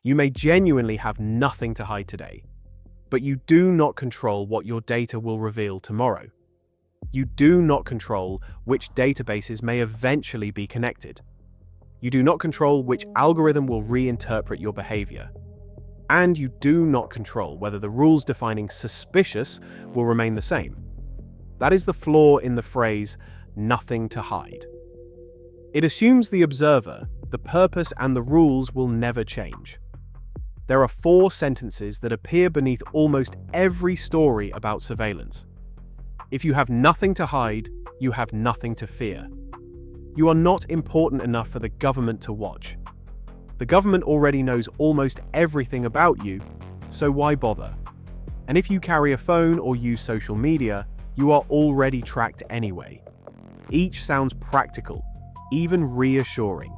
You may genuinely have nothing to hide today, but you do not control what your data will reveal tomorrow. You do not control which databases may eventually be connected. You do not control which algorithm will reinterpret your behavior. And you do not control whether the rules defining suspicious will remain the same. That is the flaw in the phrase, nothing to hide. It assumes the observer, the purpose, and the rules will never change. There are 4 sentences that appear beneath almost every story about surveillance. If you have nothing to hide, you have nothing to fear. You are not important enough for the government to watch. The government already knows almost everything about you, so why bother? And if you carry a phone or use social media, you are already tracked anyway. Each sounds practical, even reassuring.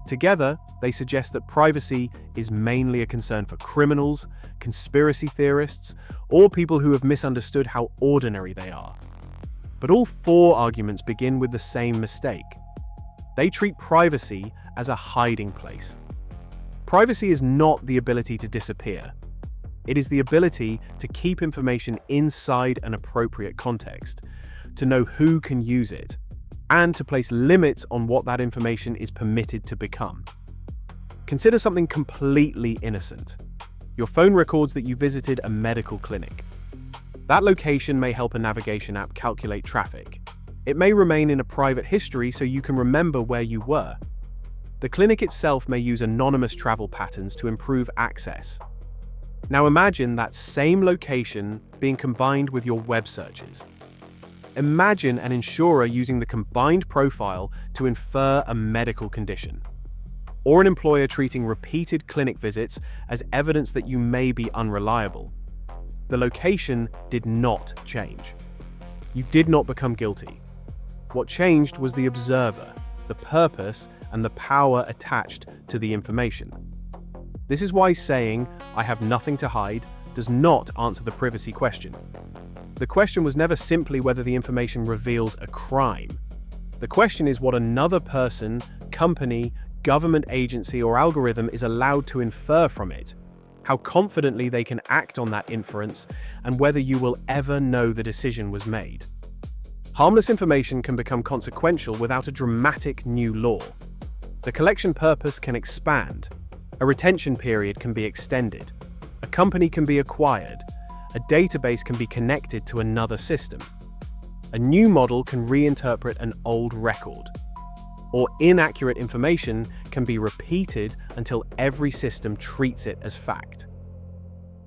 Together, they suggest that privacy is mainly a concern for criminals, conspiracy theorists, or people who have misunderstood how ordinary they are. But all 4 arguments begin with the same mistake. They treat privacy as a hiding place. Privacy is not the ability to disappear. It is the ability to keep information inside an appropriate context, to know who can use it, and to place limits on what that information is permitted to become. Consider something completely innocent. Your phone records that you visited a medical clinic. That location may help a navigation app calculate traffic. It may remain in a private history so you can remember where you were. The clinic itself may use anonymous travel patterns to improve access. Now imagine that same location being combined with your web searches. Imagine an insurer using the combined profile to infer a medical condition, or an employer treating repeated clinic visits as evidence that you may be unreliable. The location did not change. You did not become guilty. What changed was the observer, the purpose, and the power attached to the information. This is why saying, "I have nothing to hide," does not answer the privacy question. The question was never simply whether the information reveals a crime. The question is what another person, company, government agency, or algorithm is allowed to infer from it, how confidently they can act on that inference, and whether you will ever know the decision was made. Harmless information can become consequential without a dramatic new law. The collection purpose can expand. A retention period can be extended. A company can be acquired. A database can be connected to another system. A new model can reinterpret an old record. Or inaccurate information can be repeated until every system treats it as fact.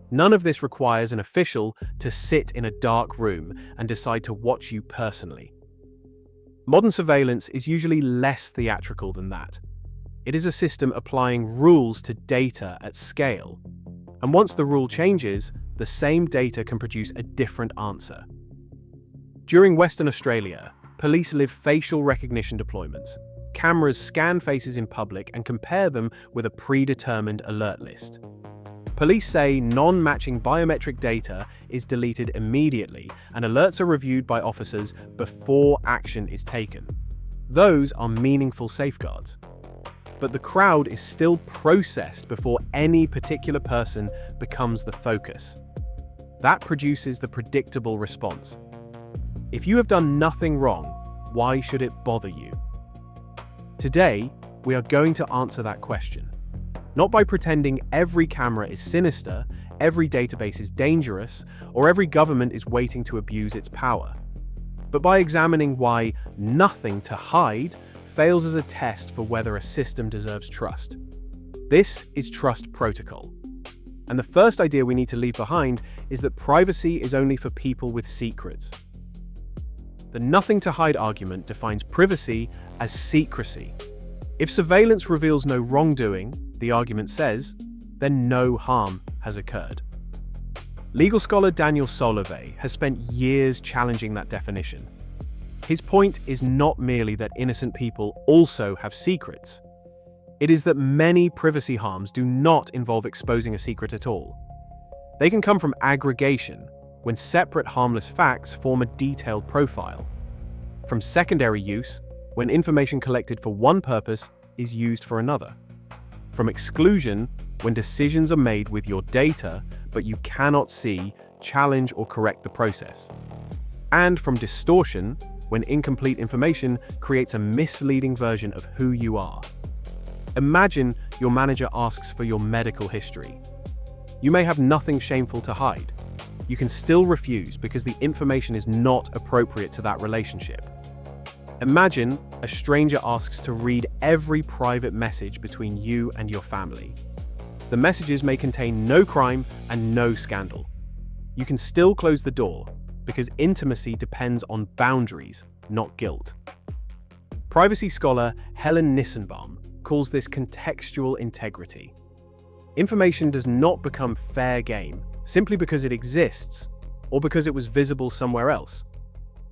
None of this requires an official to sit in a dark room and decide to watch you personally. Modern surveillance is usually less theatrical than that. It is a system applying rules to data at scale. And once the rule changes, the same data can produce a different answer. During Western Australia, police live facial recognition deployments. Cameras scan faces in public and compare them with a predetermined alert list. Police say non-matching biometric data is deleted immediately and alerts are reviewed by officers before action is taken. Those are meaningful safeguards. But the crowd is still processed before any particular person becomes the focus. That produces the predictable response. If you have done nothing wrong, why should it bother you? Today, we are going to answer that question. Not by pretending every camera is sinister, every database is dangerous, or every government is waiting to abuse its power, but by examining why nothing to hide fails as a test for whether a system deserves trust. This is trust protocol. And the first idea we need to leave behind is that privacy is only for people with secrets. The nothing to hide argument defines privacy as secrecy. If surveillance reveals no wrongdoing, the argument says, then no harm has occurred. Legal scholar Daniel Solovey has spent years challenging that definition. His point is not merely that innocent people also have secrets. It is that many privacy harms do not involve exposing a secret at all. They can come from aggregation, when separate harmless facts form a detailed profile. From secondary use, when information collected for one purpose is used for another. From exclusion, when decisions are made with your data, but you cannot see, challenge, or correct the process. And from distortion, when incomplete information creates a misleading version of who you are. Imagine your manager asks for your medical history. You may have nothing shameful to hide. You can still refuse because the information is not appropriate to that relationship. Imagine a stranger asks to read every private message between you and your family. The messages may contain no crime and no scandal. You can still close the door because intimacy depends on boundaries, not guilt. Privacy scholar Helen Nissenbaum calls this contextual integrity. Information does not become fair game simply because it exists or because it was visible somewhere else.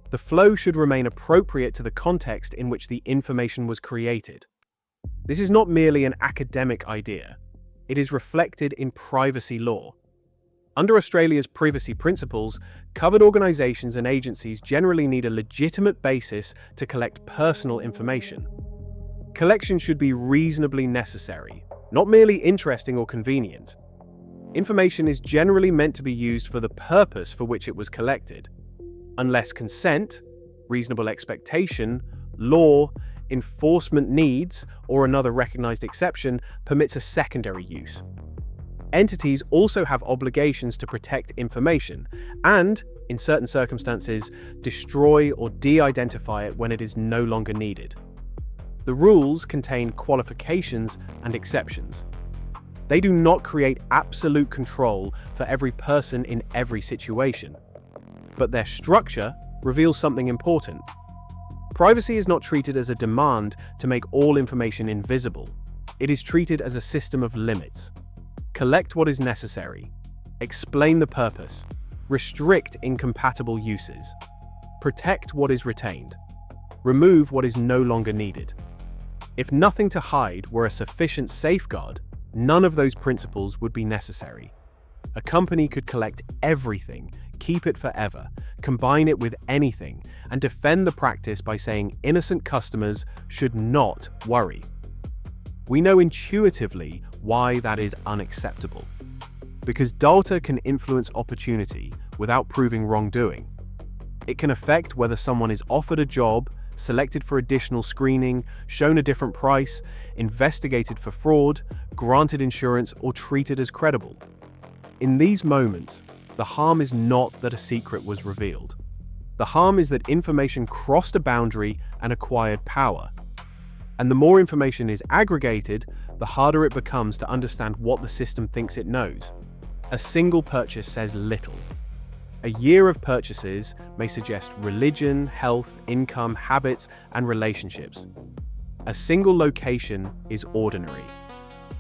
The flow should remain appropriate to the context in which the information was created. This is not merely an academic idea. It is reflected in privacy law. Under Australia's privacy principles, covered organisations and agencies generally need a legitimate basis to collect personal information. Collection should be reasonably necessary, not merely interesting or convenient. Information is generally meant to be used for the purpose for which it was collected, unless consent, reasonable expectation, law, enforcement needs, or another recognised exception permits a secondary use. Entities also have obligations to protect information and, in certain circumstances, destroy or de-identify it when it is no longer needed. The rules contain qualifications and exceptions. They do not create absolute control for every person in every situation, but their structure reveals something important. Privacy is not treated as a demand to make all information invisible. It is treated as a system of limits. Collect what is necessary. Explain the purpose. Restrict incompatible uses. Protect what is retained. Remove what is no longer needed. If nothing to hide were a sufficient safeguard, none of those principles would be necessary. A company could collect everything, keep it forever, combine it with anything, and defend the practice by saying innocent customers should not worry. We know intuitively why that is unacceptable. Because data can influence opportunity without proving wrongdoing. It can affect whether someone is offered a job, selected for additional screening, shown a different price, investigated for fraud, granted insurance, or treated as credible. In these moments, the harm is not that a secret was revealed. The harm is that information crossed a boundary and acquired power. And the more information is aggregated, the harder it becomes to understand what the system thinks it knows. A single purchase says little. A year of purchases may suggest religion, health, income, habits, and relationships. A single location is ordinary.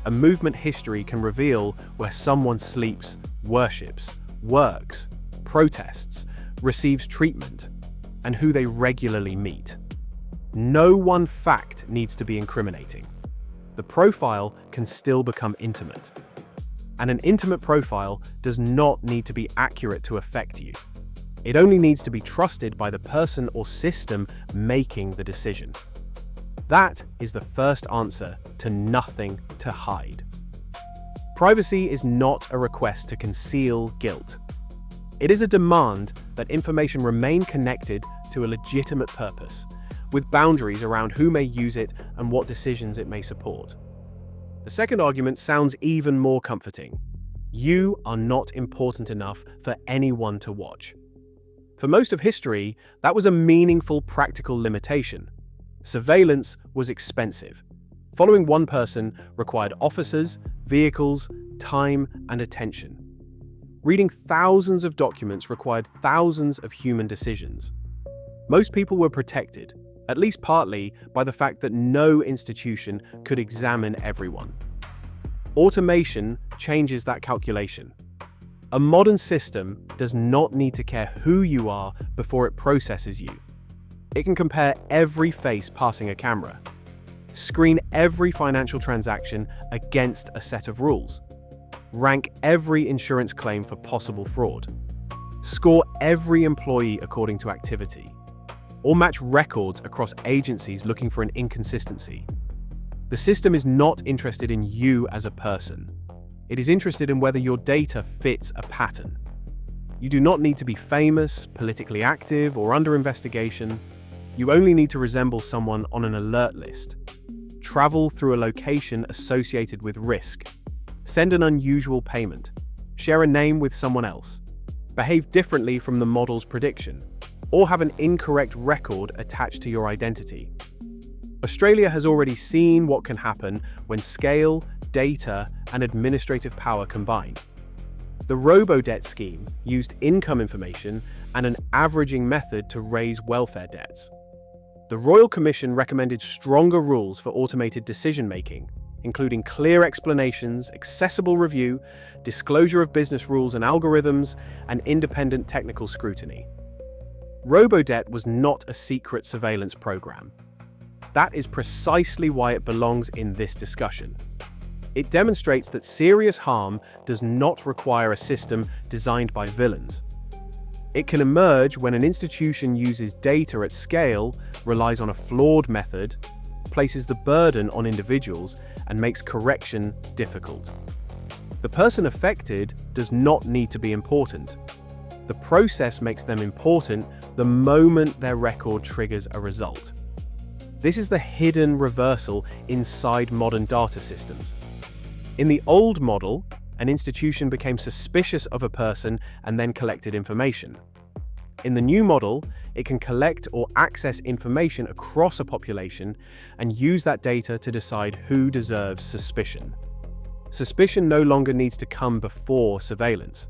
A movement history can reveal where someone sleeps, worships, works, protests, receives treatment, and who they regularly meet. No one fact needs to be incriminating. The profile can still become intimate. And an intimate profile does not need to be accurate to affect you. It only needs to be trusted by the person or system making the decision. That is the first answer to nothing to hide. Privacy is not a request to conceal guilt. It is a demand that information remain connected to a legitimate purpose, with boundaries around who may use it and what decisions it may support. The second argument sounds even more comforting. You are not important enough for anyone to watch. For most of history, that was a meaningful practical limitation. Surveillance was expensive. Following one person required officers, vehicles, time, and attention. Reading thousands of documents required thousands of human decisions. Most people were protected, at least partly, by the fact that no institution could examine everyone. Automation changes that calculation. A modern system does not need to care who you are before it processes you. It can compare every face passing a camera, screen every financial transaction against a set of rules, rank every insurance claim for possible fraud, score every employee according to activity, or match records across agencies looking for an inconsistency. The system is not interested in you as a person. It is interested in whether your data fits a pattern. You do not need to be famous, politically active, or under investigation. You only need to resemble someone on an alert list. Travel through a location associated with risk. Send an unusual payment. Share a name with someone else. Behave differently from the model's prediction. Or have an incorrect record attached to your identity. Australia has already seen what can happen when scale, data, and administrative power combine. The robo-debt scheme used income information and an averaging method to raise welfare debts. The Royal Commission recommended stronger rules for automated decision-making, including clear explanations, accessible review, disclosure of business rules and algorithms, and independent technical scrutiny. Robo-debt was not a secret surveillance program. That is precisely why it belongs in this discussion. It demonstrates that serious harm does not require a system designed by villains. It can emerge when an institution uses data at scale, relies on a flawed method, places the burden on individuals, and makes correction difficult. The person affected does not need to be important. The process makes them important the moment their record triggers a result. This is the hidden reversal inside modern data systems. In the old model, an institution became suspicious of a person and then collected information. In the new model, it can collect or access information across a population and use that data to decide who deserves suspicion. Suspicion no longer needs to come before surveillance.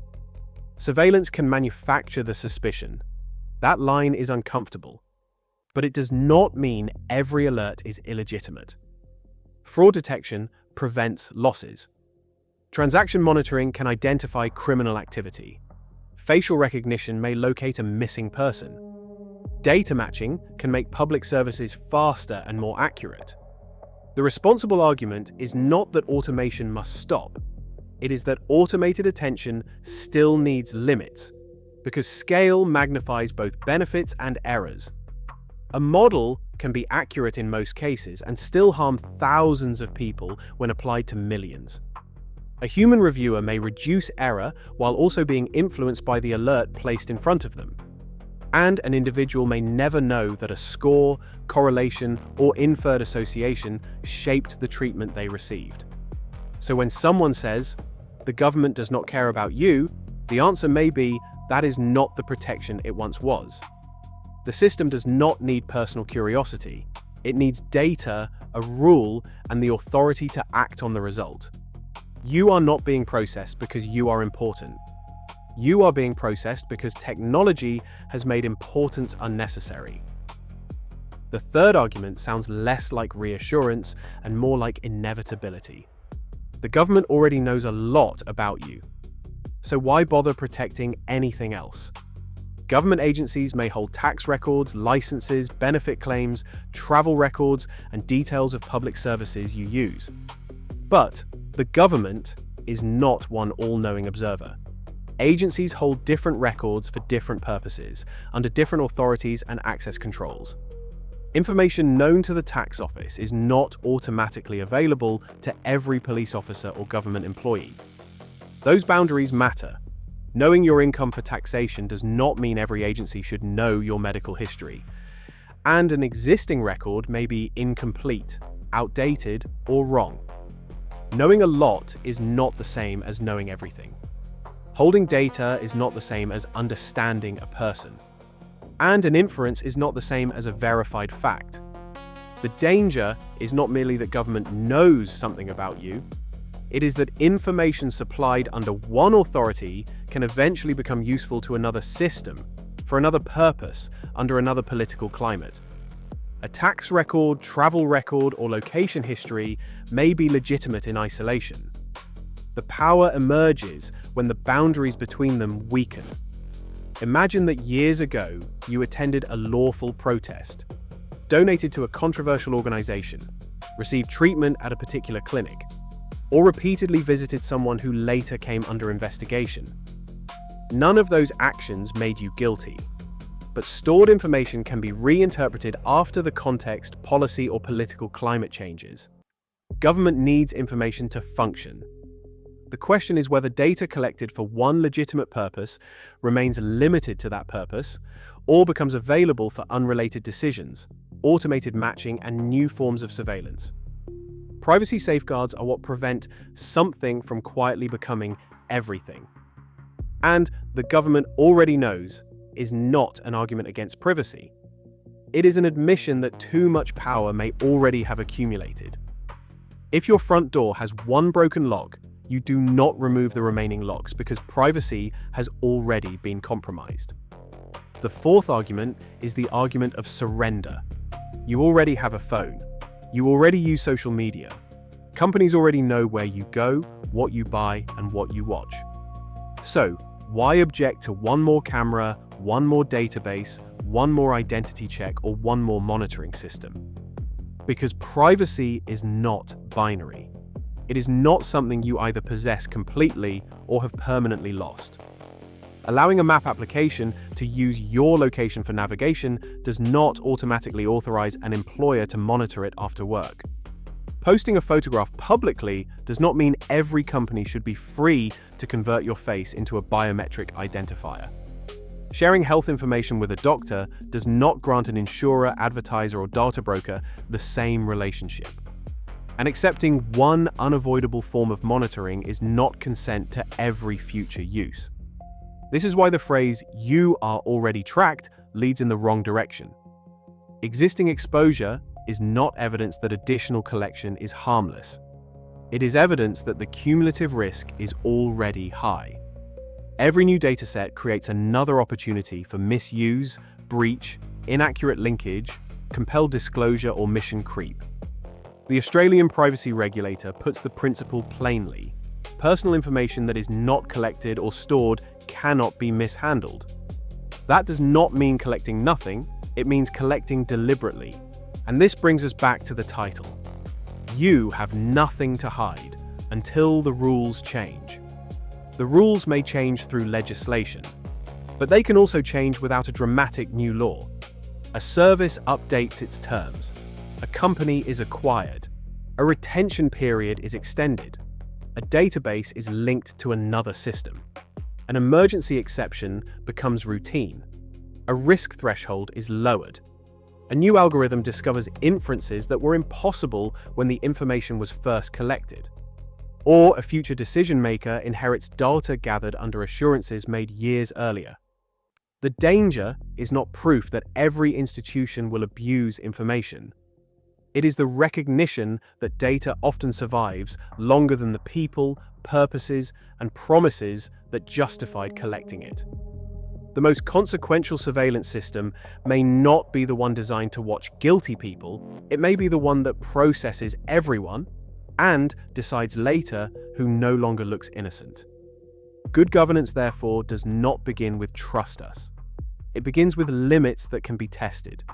Surveillance can manufacture the suspicion. That line is uncomfortable. But it does not mean every alert is illegitimate. Fraud detection prevents losses. Transaction monitoring can identify criminal activity. Facial recognition may locate a missing person. Data matching can make public services faster and more accurate. The responsible argument is not that automation must stop. It is that automated attention still needs limits, because scale magnifies both benefits and errors. A model can be accurate in most cases and still harm thousands of people when applied to millions. A human reviewer may reduce error while also being influenced by the alert placed in front of them. And an individual may never know that a score, correlation, or inferred association shaped the treatment they received. So when someone says, "The government does not care about you," the answer may be, that is not the protection it once was. The system does not need personal curiosity. It needs data, a rule, and the authority to act on the result. You are not being processed because you are important. You are being processed because technology has made importance unnecessary. The third argument sounds less like reassurance and more like inevitability. The government already knows a lot about you. So why bother protecting anything else? Government agencies may hold tax records, licenses, benefit claims, travel records, and details of public services you use. But the government is not one all-knowing observer. Agencies hold different records for different purposes, under different authorities and access controls. Information known to the tax office is not automatically available to every police officer or government employee. Those boundaries matter. Knowing your income for taxation does not mean every agency should know your medical history. And an existing record may be incomplete, outdated, or wrong. Knowing a lot is not the same as knowing everything. Holding data is not the same as understanding a person. And an inference is not the same as a verified fact. The danger is not merely that government knows something about you. It is that information supplied under one authority can eventually become useful to another system, for another purpose, under another political climate. A tax record, travel record, or location history may be legitimate in isolation. The power emerges when the boundaries between them weaken. Imagine that years ago you attended a lawful protest, donated to a controversial organization, received treatment at a particular clinic, or repeatedly visited someone who later came under investigation. None of those actions made you guilty, but stored information can be reinterpreted after the context, policy, or political climate changes. Government needs information to function. The question is whether data collected for one legitimate purpose remains limited to that purpose or becomes available for unrelated decisions, automated matching, and new forms of surveillance. Privacy safeguards are what prevent something from quietly becoming everything. And the government already knows is not an argument against privacy. It is an admission that too much power may already have accumulated. If your front door has one broken lock, you do not remove the remaining locks because privacy has already been compromised. The fourth argument is the argument of surrender. You already have a phone. You already use social media. Companies already know where you go, what you buy, and what you watch. So, why object to one more camera, one more database, one more identity check, or one more monitoring system? Because privacy is not binary. It is not something you either possess completely or have permanently lost. Allowing a map application to use your location for navigation does not automatically authorize an employer to monitor it after work. Posting a photograph publicly does not mean every company should be free to convert your face into a biometric identifier. Sharing health information with a doctor does not grant an insurer, advertiser, or data broker the same relationship. And accepting one unavoidable form of monitoring is not consent to every future use. This is why the phrase, "you are already tracked," leads in the wrong direction. Existing exposure is not evidence that additional collection is harmless. It is evidence that the cumulative risk is already high. Every new dataset creates another opportunity for misuse, breach, inaccurate linkage, compelled disclosure, or mission creep. The Australian privacy regulator puts the principle plainly. Personal information that is not collected or stored cannot be mishandled. That does not mean collecting nothing, it means collecting deliberately. And this brings us back to the title. You have nothing to hide until the rules change. The rules may change through legislation, but they can also change without a dramatic new law. A service updates its terms. A company is acquired. A retention period is extended. A database is linked to another system. An emergency exception becomes routine. A risk threshold is lowered. A new algorithm discovers inferences that were impossible when the information was first collected. Or a future decision maker inherits data gathered under assurances made years earlier. The danger is not proof that every institution will abuse information. It is the recognition that data often survives longer than the people, purposes, and promises that justified collecting it. The most consequential surveillance system may not be the one designed to watch guilty people, it may be the one that processes everyone and decides later who no longer looks innocent. Good governance, therefore, does not begin with "trust us." It begins with limits that can be tested.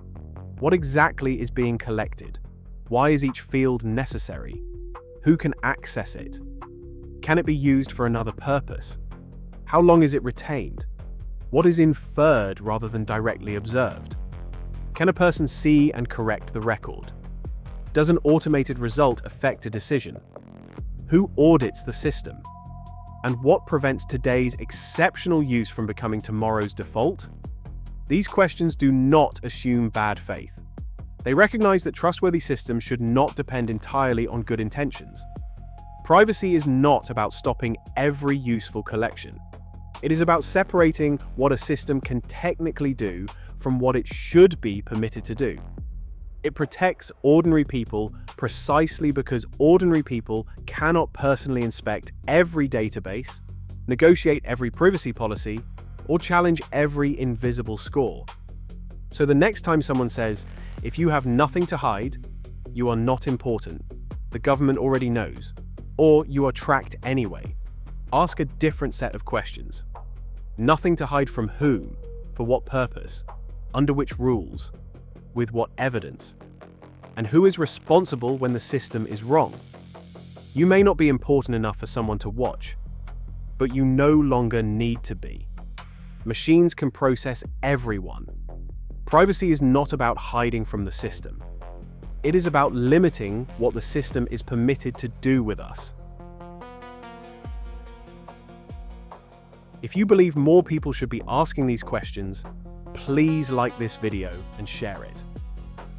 What exactly is being collected? Why is each field necessary? Who can access it? Can it be used for another purpose? How long is it retained? What is inferred rather than directly observed? Can a person see and correct the record? Does an automated result affect a decision? Who audits the system? And what prevents today's exceptional use from becoming tomorrow's default? These questions do not assume bad faith. They recognize that trustworthy systems should not depend entirely on good intentions. Privacy is not about stopping every useful collection. It is about separating what a system can technically do from what it should be permitted to do. It protects ordinary people precisely because ordinary people cannot personally inspect every database, negotiate every privacy policy, or challenge every invisible score. So the next time someone says, "If you have nothing to hide, you are not important, the government already knows," or "you are tracked anyway," ask a different set of questions. Nothing to hide from whom? For what purpose? Under which rules? With what evidence? And who is responsible when the system is wrong? You may not be important enough for someone to watch, but you no longer need to be. Machines can process everyone. Privacy is not about hiding from the system. It is about limiting what the system is permitted to do with us. If you believe more people should be asking these questions, please like this video and share it.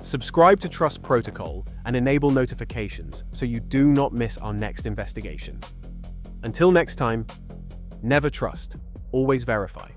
Subscribe to Trust Protocol and enable notifications so you do not miss our next investigation. Until next time, never trust, always verify.